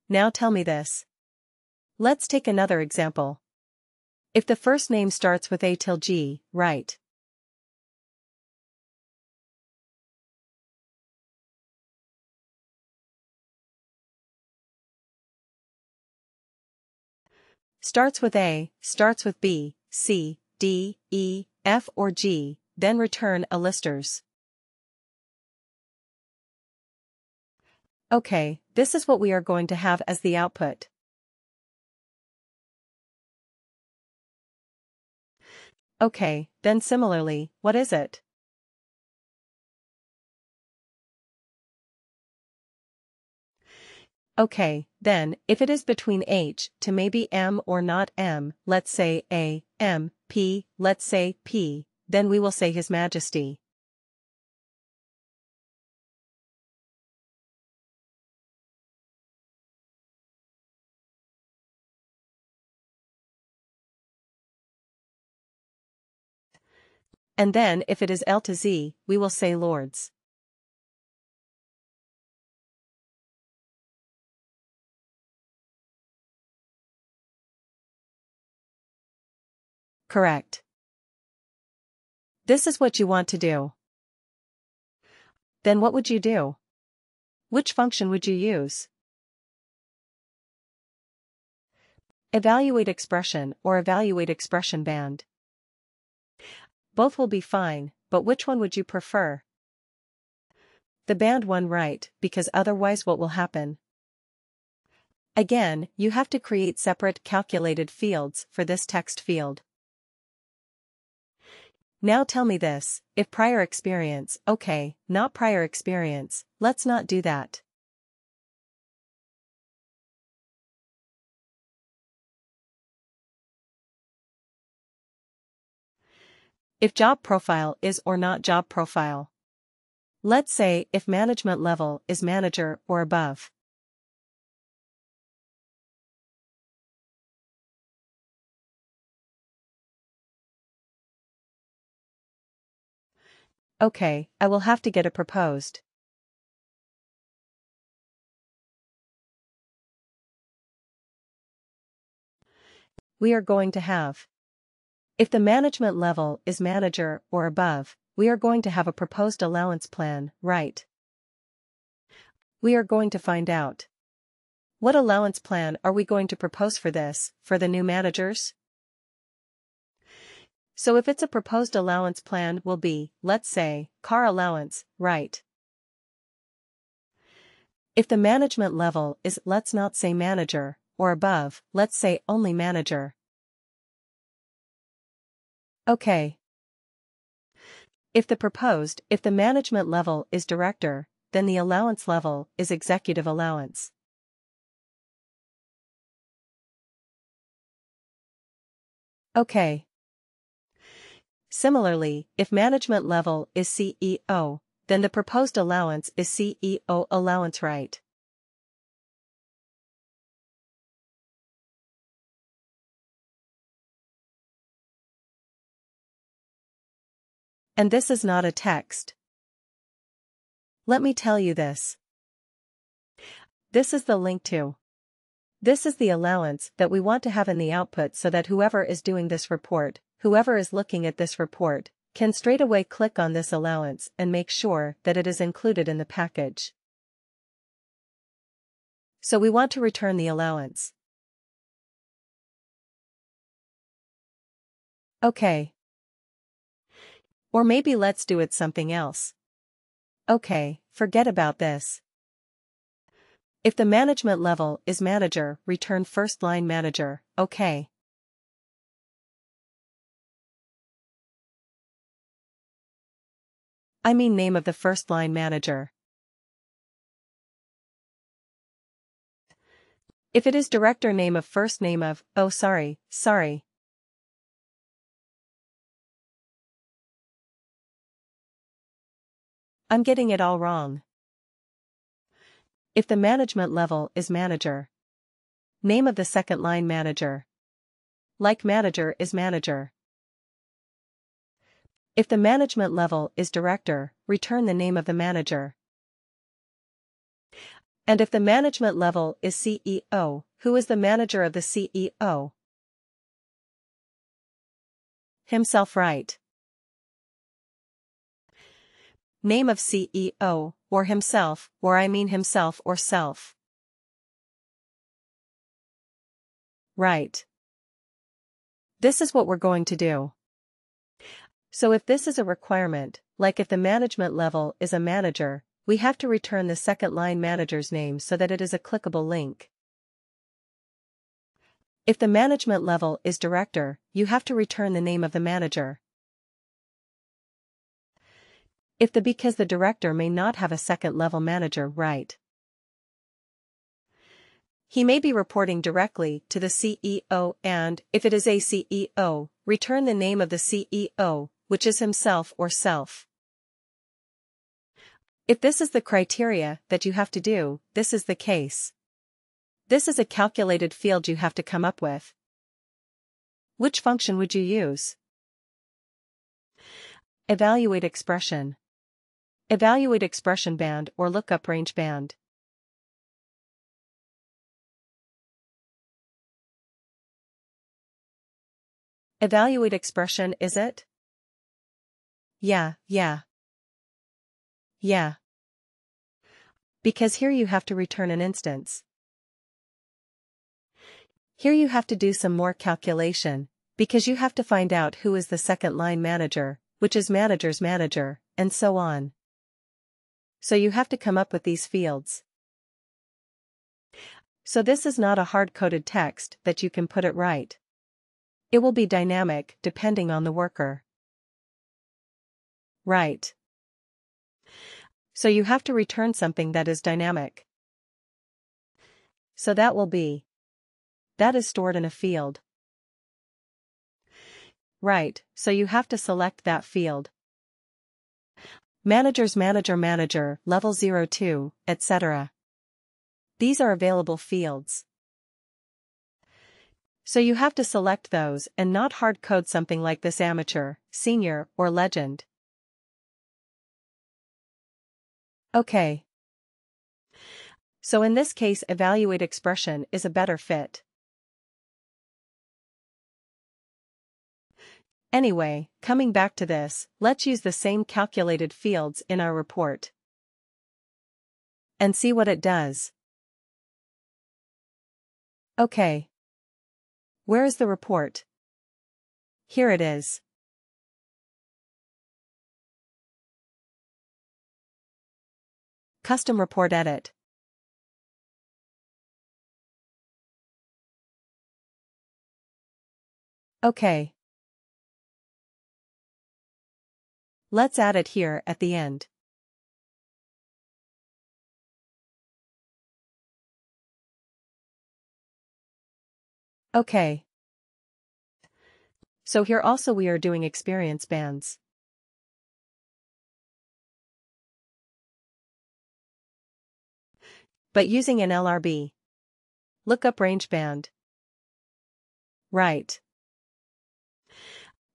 Now tell me this. Let's take another example. If the first name starts with A till G, write starts with A, starts with B, C, D, E, F or G, then return a listers. Okay, this is what we are going to have as the output. Okay, then similarly, what is it? Okay, then, if it is between H to maybe M or not M, let's say A, M, P, let's say P, then we will say His Majesty. And then if it is L to Z, we will say Lords. Correct. This is what you want to do. Then what would you do? Which function would you use? Evaluate expression or evaluate expression band. Both will be fine, but which one would you prefer? The band one, right, because otherwise what will happen? Again, you have to create separate calculated fields for this text field. Now tell me this, if prior experience, okay, not prior experience, let's not do that. If job profile is or not job profile. Let's say if management level is manager or above. Okay, I will have to get it proposed. We are going to have. If the management level is manager or above, we are going to have a proposed allowance plan, right? We are going to find out. What allowance plan are we going to propose for this, for the new managers? So if it's a proposed allowance plan will be, let's say, car allowance, right? If the management level is, let's not say manager, or above, let's say only manager. Okay. If the management level is director, then the allowance level is executive allowance. Okay. Similarly, if management level is CEO, then the proposed allowance is CEO allowance, right? And this is not a text. Let me tell you this. This is the link to. This is the allowance that we want to have in the output so that whoever is doing this report, whoever is looking at this report, can straight away click on this allowance and make sure that it is included in the package. So we want to return the allowance. Okay. Or maybe let's do it something else. Okay, forget about this. If the management level is manager, return first line manager, okay. I mean name of the first line manager. If it is director, name of first name of, oh sorry. I'm getting it all wrong. If the management level is manager. Name of the second line manager. Like manager is manager. If the management level is director, return the name of the manager. And if the management level is CEO, who is the manager of the CEO? Himself, right? Name of CEO, or himself, or I mean himself or self. Right. This is what we're going to do. So if this is a requirement, like if the management level is a manager, we have to return the second line manager's name so that it is a clickable link. If the management level is director, you have to return the name of the manager. Because the director may not have a second level manager, right? He may be reporting directly to the CEO and, if it is a CEO, return the name of the CEO, which is himself or self. If this is the criteria that you have to do, this is the case. This is a calculated field you have to come up with. Which function would you use? Evaluate expression. Evaluate expression band or lookup range band. Evaluate expression, is it? Yeah. Because here you have to return an instance. Here you have to do some more calculation, because you have to find out who is the second line manager, which is manager's manager, and so on. So you have to come up with these fields. So this is not a hard-coded text that you can put it right. It will be dynamic depending on the worker. Right. So you have to return something that is dynamic. So that will be. That is stored in a field. Right, so you have to select that field. Managers manager, level 02, etc. These are available fields. So you have to select those and not hard code something like this: amateur, senior, or legend. Okay. So in this case, evaluate expression is a better fit. Anyway, coming back to this, let's use the same calculated fields in our report. And see what it does. Okay. Where is the report? Here it is. Custom report edit. Okay. Let's add it here at the end. Okay. So here also we are doing experience bands. But using an LRB. Lookup range band. Right.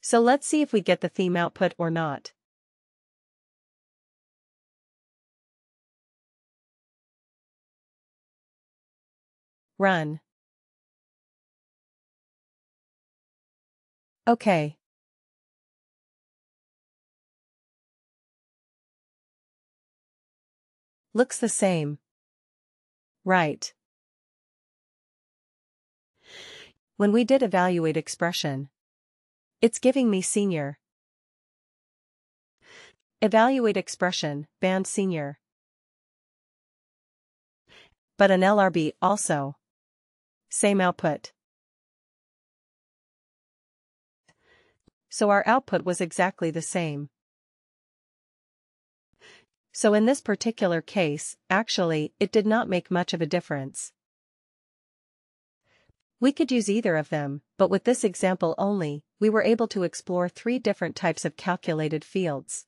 So let's see if we get the theme output or not. Run. Okay. Looks the same. Right. When we did evaluate expression, it's giving me senior. Evaluate expression, band senior. But an LRB also. Same output. So our output was exactly the same. So in this particular case, actually, it did not make much of a difference. We could use either of them, but with this example only, we were able to explore 3 different types of calculated fields.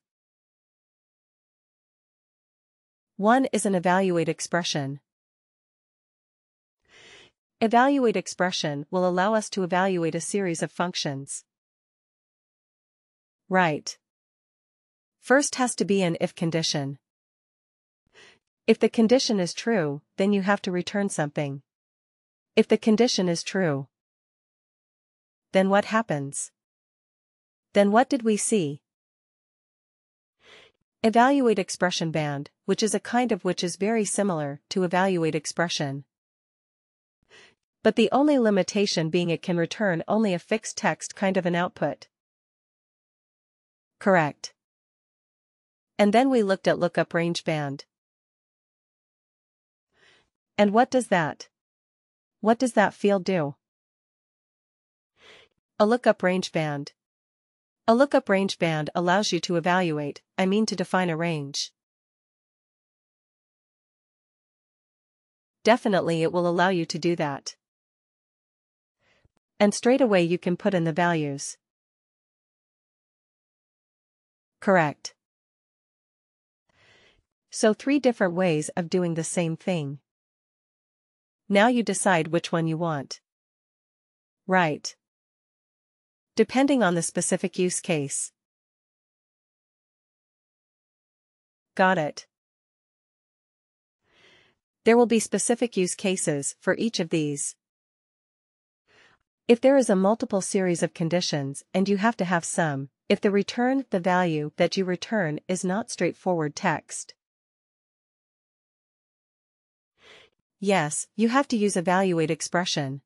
One is an evaluate expression. Evaluate expression will allow us to evaluate a series of functions. Right. First has to be an if condition. If the condition is true, then you have to return something. If the condition is true, then what happens? Then what did we see? Evaluate expression band, which is a kind of which is very similar to evaluate expression. But the only limitation being it can return only a fixed text kind of an output. Correct. And then we looked at lookup range band. And what does that field do? A lookup range band. A lookup range band allows you to evaluate, to define a range. Definitely it will allow you to do that. And straight away you can put in the values. Correct. So 3 different ways of doing the same thing. Now you decide which one you want. Right. Depending on the specific use case. Got it. There will be specific use cases for each of these. If there is a multiple series of conditions and you have to have some, if the value that you return is not straightforward text. Yes, you have to use evaluate expression.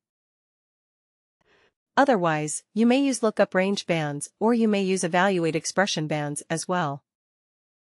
Otherwise, you may use lookup range bands or you may use evaluate expression bands as well.